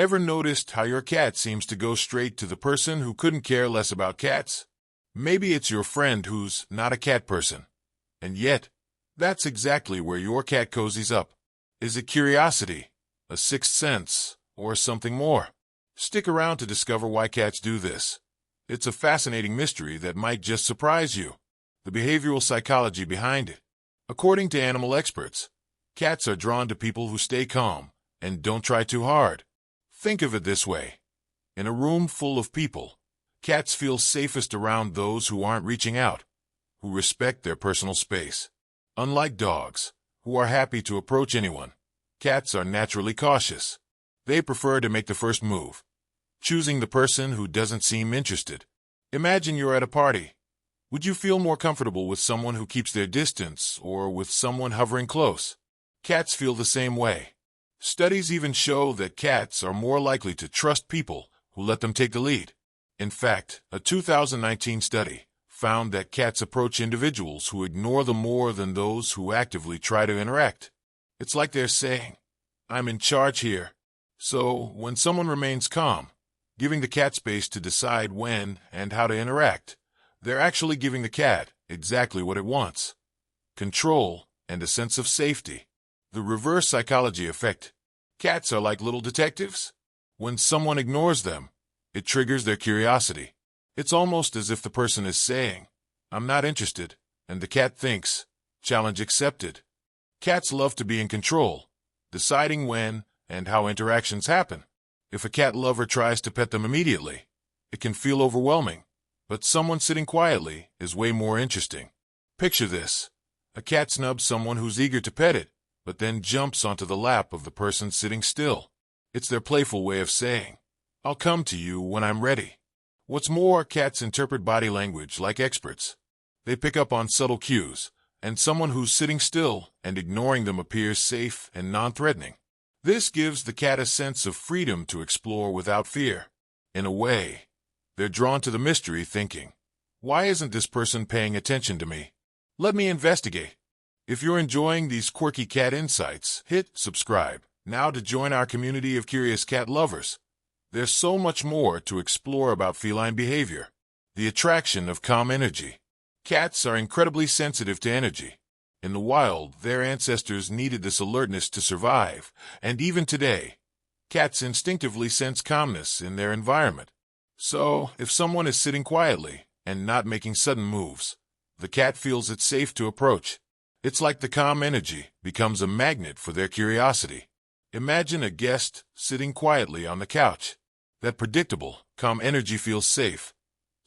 Ever noticed how your cat seems to go straight to the person who couldn't care less about cats? Maybe it's your friend who's not a cat person. And yet, that's exactly where your cat cozies up. Is it curiosity, a sixth sense, or something more? Stick around to discover why cats do this. It's a fascinating mystery that might just surprise you. The behavioral psychology behind it. According to animal experts, cats are drawn to people who stay calm and don't try too hard. Think of it this way. In a room full of people, cats feel safest around those who aren't reaching out, who respect their personal space. Unlike dogs, who are happy to approach anyone, cats are naturally cautious. They prefer to make the first move, choosing the person who doesn't seem interested. Imagine you're at a party. Would you feel more comfortable with someone who keeps their distance or with someone hovering close? Cats feel the same way. Studies even show that cats are more likely to trust people who let them take the lead. In fact, a 2019 study found that cats approach individuals who ignore them more than those who actively try to interact. It's like they're saying, "I'm in charge here." So, when someone remains calm, giving the cat space to decide when and how to interact, they're actually giving the cat exactly what it wants: control and a sense of safety. The reverse psychology effect. Cats are like little detectives. When someone ignores them, it triggers their curiosity. It's almost as if the person is saying, "I'm not interested," and the cat thinks, "Challenge accepted." Cats love to be in control, deciding when and how interactions happen. If a cat lover tries to pet them immediately, it can feel overwhelming, but someone sitting quietly is way more interesting. Picture this. A cat snubs someone who's eager to pet it, but then jumps onto the lap of the person sitting still. It's their playful way of saying, "I'll come to you when I'm ready." What's more, cats interpret body language like experts. They pick up on subtle cues, and someone who's sitting still and ignoring them appears safe and non-threatening. This gives the cat a sense of freedom to explore without fear. In a way, they're drawn to the mystery, thinking, "Why isn't this person paying attention to me? Let me investigate." If you're enjoying these quirky cat insights, hit subscribe now to join our community of curious cat lovers. There's so much more to explore about feline behavior. The attraction of calm energy. Cats are incredibly sensitive to energy. In the wild, their ancestors needed this alertness to survive, and even today, cats instinctively sense calmness in their environment. So, if someone is sitting quietly and not making sudden moves, the cat feels it's safe to approach. It's like the calm energy becomes a magnet for their curiosity. Imagine a guest sitting quietly on the couch. That predictable, calm energy feels safe,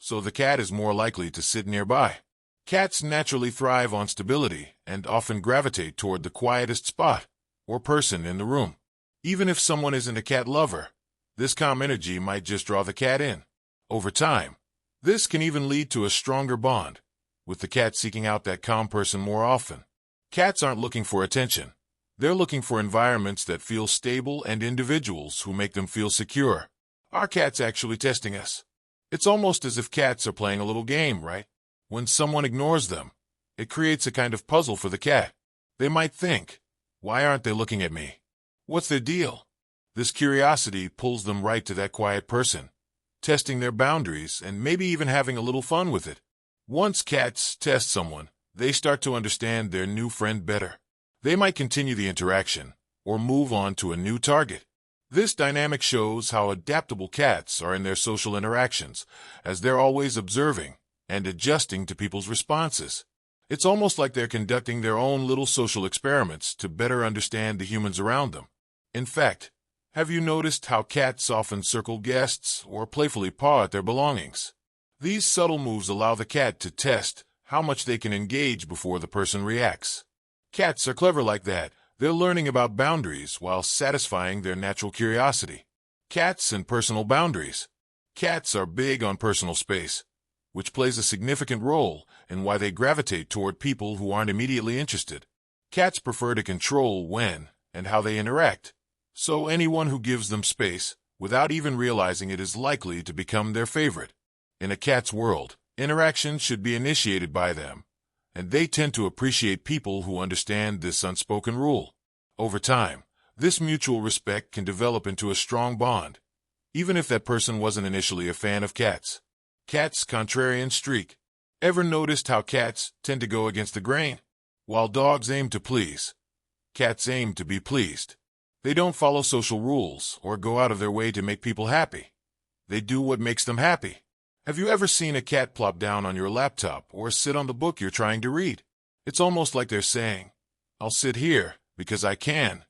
so the cat is more likely to sit nearby. Cats naturally thrive on stability and often gravitate toward the quietest spot or person in the room. Even if someone isn't a cat lover, this calm energy might just draw the cat in. Over time, this can even lead to a stronger bond, with the cat seeking out that calm person more often. Cats aren't looking for attention. They're looking for environments that feel stable and individuals who make them feel secure. Are cats actually testing us? It's almost as if cats are playing a little game, right? When someone ignores them, it creates a kind of puzzle for the cat. They might think, "Why aren't they looking at me? What's their deal?" This curiosity pulls them right to that quiet person, testing their boundaries and maybe even having a little fun with it. Once cats test someone, they start to understand their new friend better. They might continue the interaction or move on to a new target. This dynamic shows how adaptable cats are in their social interactions, as they're always observing and adjusting to people's responses. It's almost like they're conducting their own little social experiments to better understand the humans around them. In fact, have you noticed how cats often circle guests or playfully paw at their belongings? These subtle moves allow the cat to test how much they can engage before the person reacts. Cats are clever like that. They're learning about boundaries while satisfying their natural curiosity. Cats and personal boundaries. Cats are big on personal space, which plays a significant role in why they gravitate toward people who aren't immediately interested. Cats prefer to control when and how they interact, so anyone who gives them space without even realizing it is likely to become their favorite. In a cat's world, interaction should be initiated by them, and they tend to appreciate people who understand this unspoken rule. Over time, This mutual respect can develop into a strong bond, even if that person wasn't initially a fan of cats. Cats' contrarian streak. Ever noticed how cats tend to go against the grain? While dogs aim to please, cats aim to be pleased. They don't follow social rules or go out of their way to make people happy. They do what makes them happy. Have you ever seen a cat plop down on your laptop or sit on the book you're trying to read? It's almost like they're saying, "I'll sit here because I can."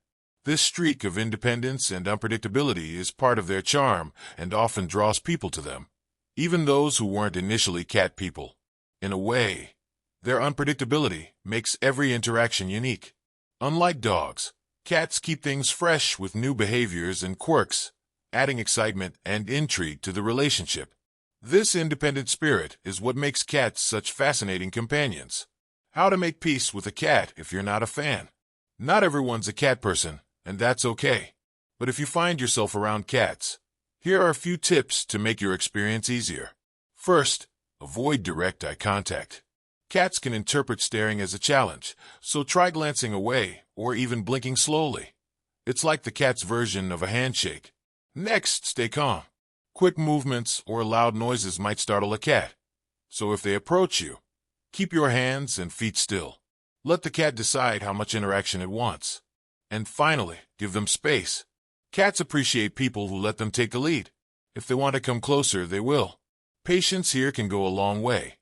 This streak of independence and unpredictability is part of their charm and often draws people to them, even those who weren't initially cat people. In a way, their unpredictability makes every interaction unique. Unlike dogs, cats keep things fresh with new behaviors and quirks, adding excitement and intrigue to the relationship. This independent spirit is what makes cats such fascinating companions. How to make peace with a cat if you're not a fan. Not everyone's a cat person, and that's okay. But if you find yourself around cats, here are a few tips to make your experience easier. First, avoid direct eye contact. Cats can interpret staring as a challenge, so try glancing away or even blinking slowly. It's like the cat's version of a handshake. Next, stay calm. Quick movements or loud noises might startle a cat, so if they approach you, keep your hands and feet still. Let the cat decide how much interaction it wants. And finally, give them space. Cats appreciate people who let them take the lead. If they want to come closer, they will. Patience here can go a long way,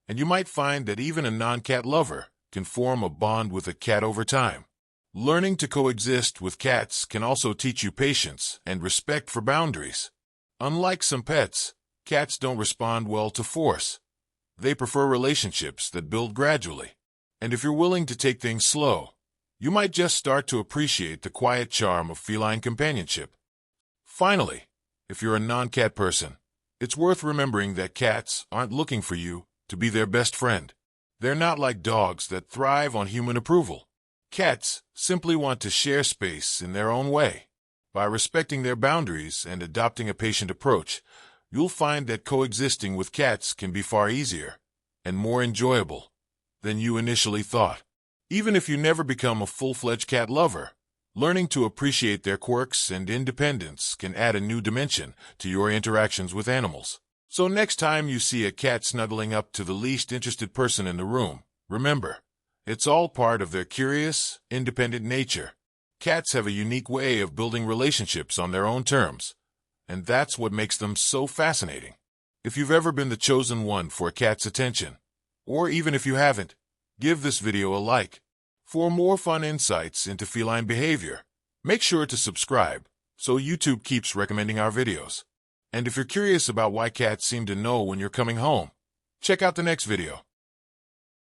and you might find that even a non-cat lover can form a bond with a cat over time. Learning to coexist with cats can also teach you patience and respect for boundaries. Unlike some pets, cats don't respond well to force. They prefer relationships that build gradually. And if you're willing to take things slow, you might just start to appreciate the quiet charm of feline companionship. Finally, if you're a non-cat person, it's worth remembering that cats aren't looking for you to be their best friend. They're not like dogs that thrive on human approval. Cats simply want to share space in their own way. By respecting their boundaries and adopting a patient approach, you'll find that coexisting with cats can be far easier and more enjoyable than you initially thought. Even if you never become a full-fledged cat lover, learning to appreciate their quirks and independence can add a new dimension to your interactions with animals. So next time you see a cat snuggling up to the least interested person in the room, remember, it's all part of their curious, independent nature. Cats have a unique way of building relationships on their own terms, and that's what makes them so fascinating. If you've ever been the chosen one for a cat's attention, or even if you haven't, give this video a like. For more fun insights into feline behavior, make sure to subscribe so YouTube keeps recommending our videos. And if you're curious about why cats seem to know when you're coming home, check out the next video.